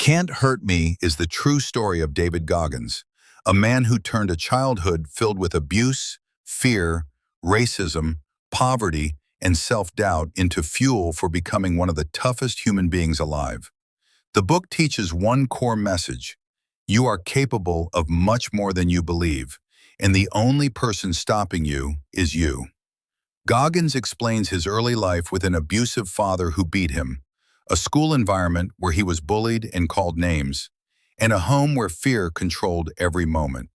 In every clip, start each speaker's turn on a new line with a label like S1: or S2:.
S1: Can't Hurt Me is the true story of David Goggins, a man who turned a childhood filled with abuse, fear, racism, poverty, and self-doubt into fuel for becoming one of the toughest human beings alive. The book teaches one core message: you are capable of much more than you believe, and the only person stopping you is you. Goggins explains his early life with an abusive father who beat him, a school environment where he was bullied and called names, and a home where fear controlled every moment.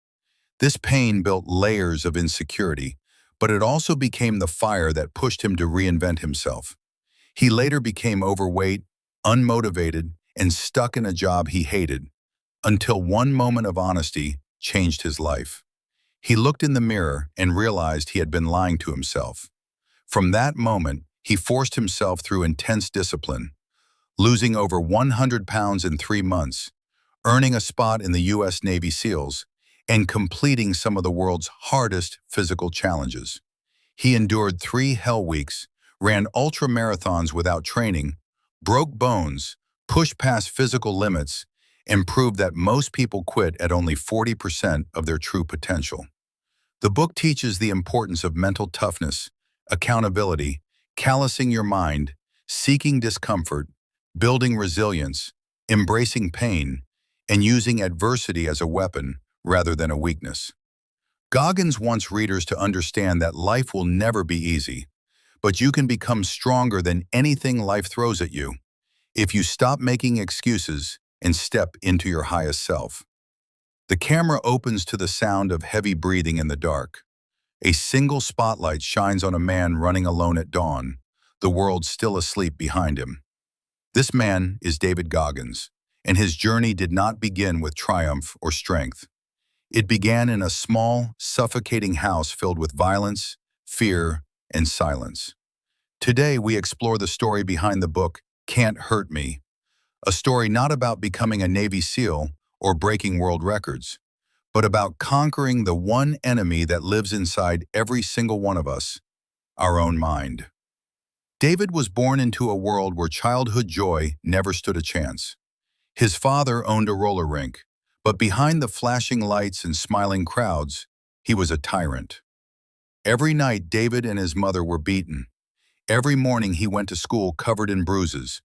S1: This pain built layers of insecurity, but it also became the fire that pushed him to reinvent himself. He later became overweight, unmotivated, and stuck in a job he hated, until one moment of honesty changed his life. He looked in the mirror and realized he had been lying to himself. From that moment, he forced himself through intense discipline, losing over 100 pounds in 3 months, earning a spot in the U.S. Navy SEALs, and completing some of the world's hardest physical challenges. He endured 3 hell weeks, ran ultramarathons without training, broke bones, pushed past physical limits, and proved that most people quit at only 40% of their true potential. The book teaches the importance of mental toughness, accountability, callousing your mind, seeking discomfort, building resilience, embracing pain, and using adversity as a weapon rather than a weakness. Goggins wants readers to understand that life will never be easy, but you can become stronger than anything life throws at you if you stop making excuses and step into your highest self. The camera opens to the sound of heavy breathing in the dark. A single spotlight shines on a man running alone at dawn, the world still asleep behind him. This man is David Goggins, and his journey did not begin with triumph or strength. It began in a small, suffocating house filled with violence, fear, and silence. Today, we explore the story behind the book, Can't Hurt Me, a story not about becoming a Navy SEAL or breaking world records, but about conquering the one enemy that lives inside every single one of us, our own mind. David was born into a world where childhood joy never stood a chance. His father owned a roller rink, but behind the flashing lights and smiling crowds, he was a tyrant. Every night, David and his mother were beaten. Every morning, he went to school covered in bruises,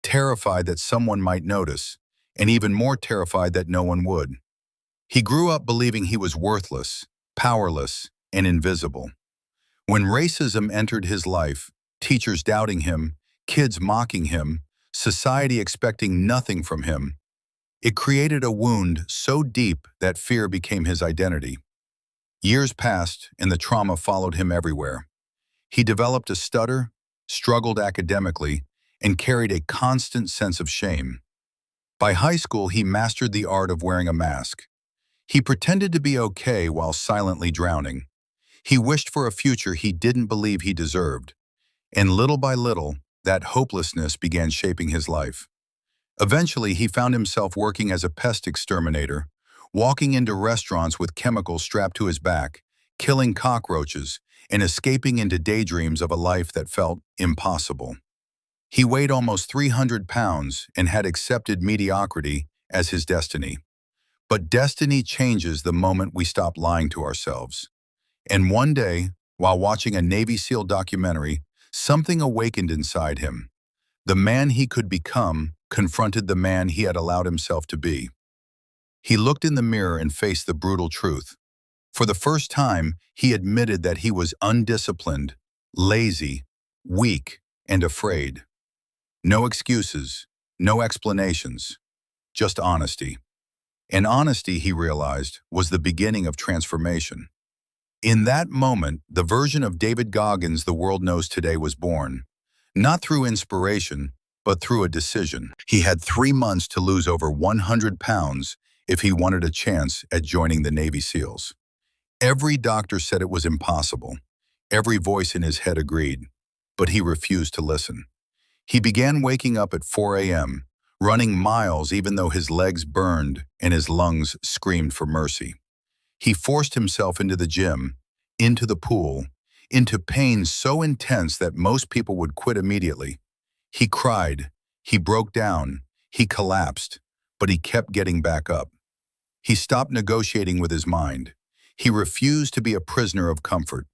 S1: terrified that someone might notice, and even more terrified that no one would. He grew up believing he was worthless, powerless, and invisible. When racism entered his life, teachers doubting him, kids mocking him, society expecting nothing from him, it created a wound so deep that fear became his identity. Years passed, and the trauma followed him everywhere. He developed a stutter, struggled academically, and carried a constant sense of shame. By high school, he mastered the art of wearing a mask. He pretended to be okay while silently drowning. He wished for a future he didn't believe he deserved. And little by little, that hopelessness began shaping his life. Eventually, he found himself working as a pest exterminator, walking into restaurants with chemicals strapped to his back, killing cockroaches, and escaping into daydreams of a life that felt impossible. He weighed almost 300 pounds and had accepted mediocrity as his destiny. But destiny changes the moment we stop lying to ourselves. And one day, while watching a Navy SEAL documentary, something awakened inside him. The man he could become confronted the man he had allowed himself to be. He looked in the mirror and faced the brutal truth. For the first time, he admitted that he was undisciplined, lazy, weak, and afraid. No excuses, no explanations, just honesty. And honesty, he realized, was the beginning of transformation. In that moment, the version of David Goggins the world knows today was born, not through inspiration, but through a decision. He had 3 months to lose over 100 pounds if he wanted a chance at joining the Navy SEALs. Every doctor said it was impossible. Every voice in his head agreed, but he refused to listen. He began waking up at 4 a.m., running miles even though his legs burned and his lungs screamed for mercy. He forced himself into the gym, into the pool, into pain so intense that most people would quit immediately. He cried, he broke down, he collapsed, but he kept getting back up. He stopped negotiating with his mind. He refused to be a prisoner of comfort.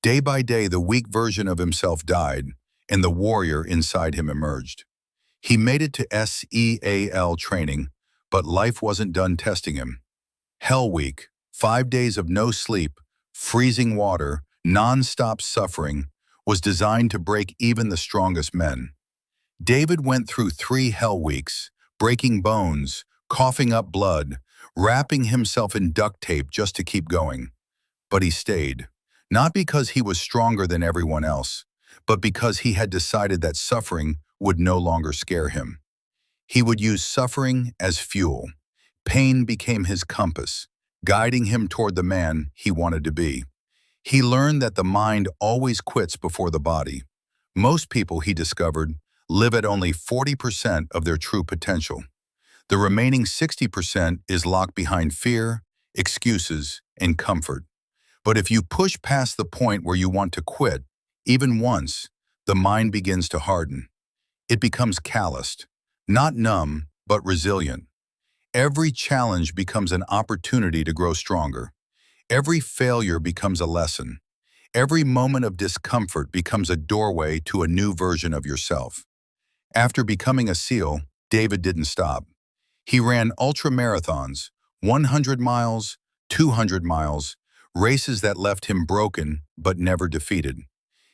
S1: Day by day, the weak version of himself died, and the warrior inside him emerged. He made it to SEAL training, but life wasn't done testing him. Hell Week, 5 days of no sleep, freezing water, non-stop suffering, was designed to break even the strongest men. David went through 3 Hell Weeks, breaking bones, coughing up blood, wrapping himself in duct tape just to keep going. But he stayed, not because he was stronger than everyone else, but because he had decided that suffering would no longer scare him. He would use suffering as fuel. Pain became his compass, guiding him toward the man he wanted to be. He learned that the mind always quits before the body. Most people, he discovered, live at only 40% of their true potential. The remaining 60% is locked behind fear, excuses, and comfort. But if you push past the point where you want to quit, even once, the mind begins to harden. It becomes calloused, not numb, but resilient. Every challenge becomes an opportunity to grow stronger. Every failure becomes a lesson. Every moment of discomfort becomes a doorway to a new version of yourself. After becoming a SEAL, David didn't stop. He ran ultramarathons, 100 miles, 200 miles, races that left him broken but never defeated.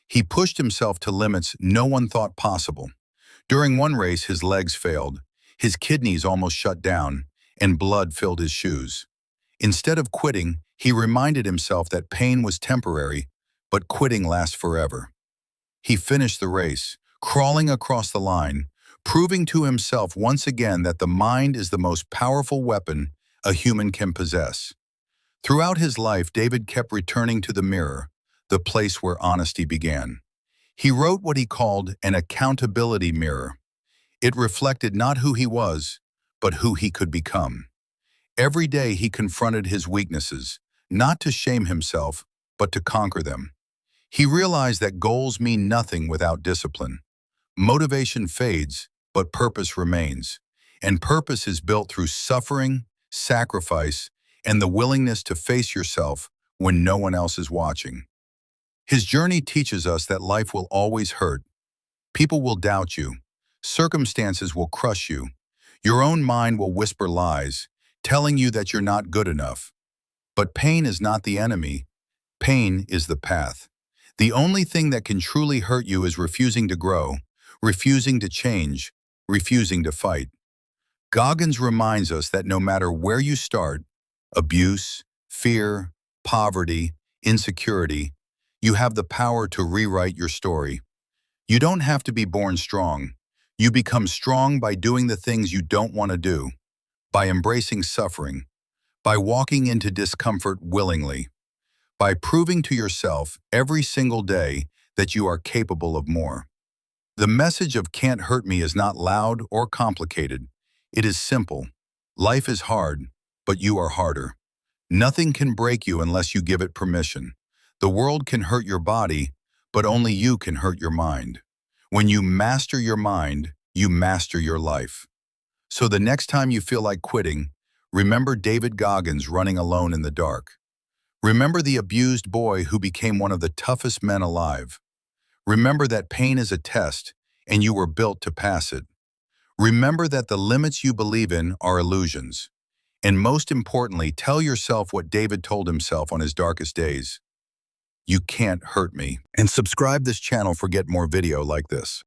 S1: He pushed himself to limits no one thought possible. During one race, his legs failed, his kidneys almost shut down, and blood filled his shoes. Instead of quitting, he reminded himself that pain was temporary, but quitting lasts forever. He finished the race, crawling across the line, proving to himself once again that the mind is the most powerful weapon a human can possess. Throughout his life, David kept returning to the mirror, the place where honesty began. He wrote what he called an accountability mirror. It reflected not who he was, but who he could become. Every day he confronted his weaknesses, not to shame himself, but to conquer them. He realized that goals mean nothing without discipline. Motivation fades, but purpose remains. And purpose is built through suffering, sacrifice, and the willingness to face yourself when no one else is watching. His journey teaches us that life will always hurt. People will doubt you. Circumstances will crush you. Your own mind will whisper lies, telling you that you're not good enough. But pain is not the enemy. Pain is the path. The only thing that can truly hurt you is refusing to grow, refusing to change, refusing to fight. Goggins reminds us that no matter where you start, abuse, fear, poverty, insecurity, you have the power to rewrite your story. You don't have to be born strong. You become strong by doing the things you don't want to do, by embracing suffering, by walking into discomfort willingly, by proving to yourself every single day that you are capable of more. The message of "can't hurt me" is not loud or complicated. It is simple. Life is hard, but you are harder. Nothing can break you unless you give it permission. The world can hurt your body, but only you can hurt your mind. When you master your mind, you master your life. So the next time you feel like quitting, remember David Goggins running alone in the dark. Remember the abused boy who became one of the toughest men alive. Remember that pain is a test, and you were built to pass it. Remember that the limits you believe in are illusions. And most importantly, tell yourself what David told himself on his darkest days. You can't hurt me. And subscribe this channel for get more video like this.